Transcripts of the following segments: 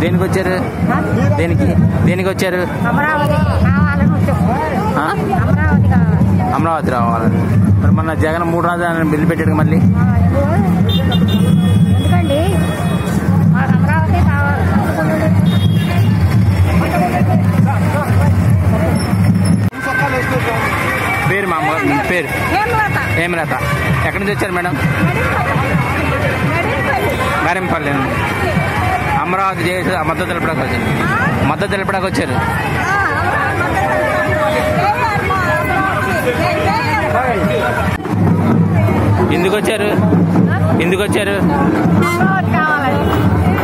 దేనికి వచ్చారు? దేనికి వచ్చారు? అమరావతి రావాలని. మరి మన జగన్ 3 రాజధానులను బిల్లు పెట్టాడు మళ్ళీ. ఎందుకండి అమరావతి కావాలి. పేరు మా పేరు హేమలత. ఎక్కడి నుంచి వచ్చారు మేడం? మరింపల్లి. అమరావతి చేసి మద్దతు తెలపడానికి వచ్చారు. మద్దతు తెలపడానికి వచ్చారు. ఎందుకు వచ్చారు?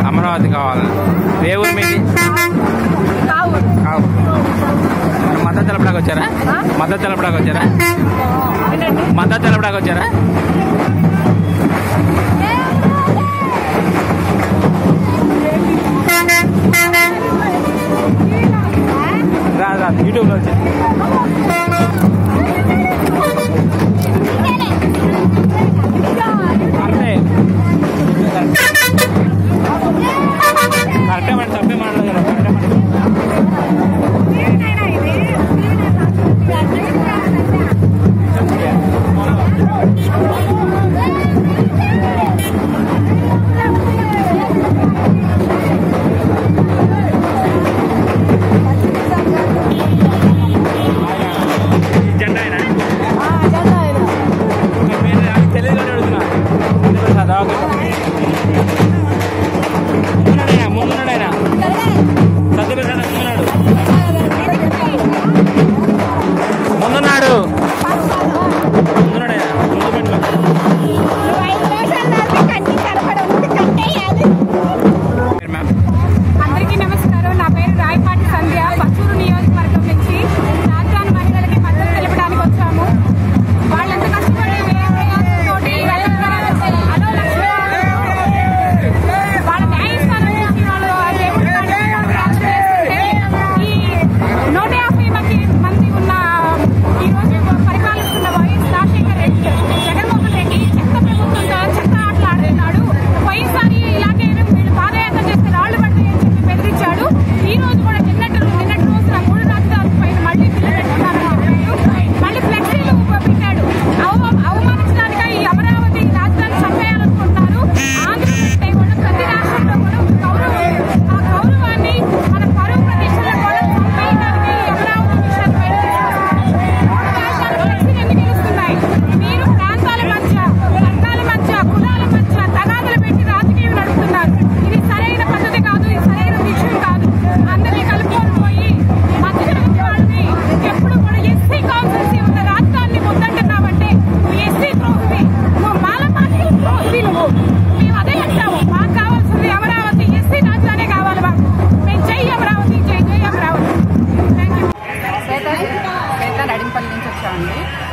అమరావతి కావాలి. ఏ ఊరు మీది? మద్దతు తెలపడానికి వచ్చారా? మద్దతు తెలపడానికి వచ్చారా? రాదు యూట్యూబ్లో వచ్చారు. కరెక్టే మేడం, తప్పే మాట్లాడగలరు.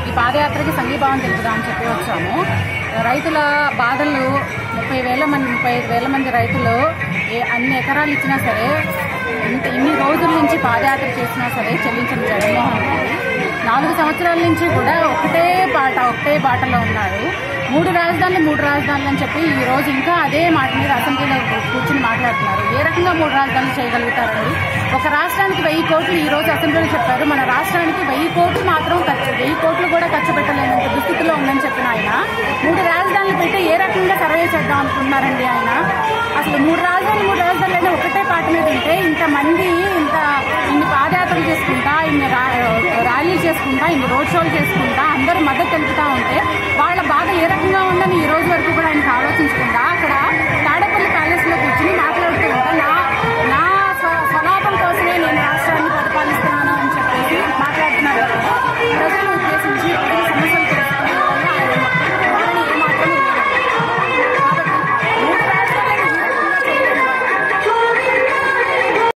ఈ పాదయాత్రకి సంఘీభావం తెలుపుదామని చెప్పి వచ్చాము. రైతుల బాధలు 35,000 మంది రైతులు అన్ని ఎకరాలు ఇచ్చినా సరే, ఇన్ని రోజుల నుంచి పాదయాత్ర చేసినా సరే చెల్లించిన జగన్మోహన్ రెడ్డి 4 సంవత్సరాల నుంచి కూడా ఒకటే బాటలో ఉన్నారు. 3 రాజధానులు అని చెప్పి ఈ రోజు ఇంకా అదే మాట మీద అసెంబ్లీలో కూర్చుని మాట్లాడుతున్నారు. ఏ రకంగా 3 రాజధానులు చేయగలుగుతారండి? ఒక రాష్ట్రానికి 1000 కోట్లు ఈ రోజు అసెంబ్లీలో చెప్పారు. మన రాష్ట్రానికి 1000 కోట్లు మాత్రం 1000 కోట్లు కూడా ఖర్చు పెట్టలేనంత దుస్థితిలో ఉందని చెప్పిన ఆయన 3 రాజధానులు పెట్టి ఏ రకంగా సర్వే చేద్దాం అనుకుంటున్నారండి ఆయన? అసలు 3 రాజధానులు ఒకటే పాట మీద ఉంటే ఇంతమంది ఇన్ని పాదయాత్రలు చేసుకుంటా, ఇన్ని ర్యాలీలు చేసుకుంటా, ఇన్ని రోడ్ షోలు చేసుకుంటా అందరూ మద్దతు తెలుపుతా ఉంటే వాళ్ళ బాధ ఏ రకంగా ఉందని ఈ రోజు వరకు కూడా ఆయనకు ఆలోచించకుండా అక్కడ తాడేపల్లి ప్యాలెస్ లో కూర్చుని మాట్లాడుతూ ఉంటా నా స్వలాభం కోసమే నేను రాష్ట్రాన్ని పరిపాలిస్తున్నాను అని చెప్పేసి మాట్లాడుతున్నారు. ప్రజలను ఉద్దేశించి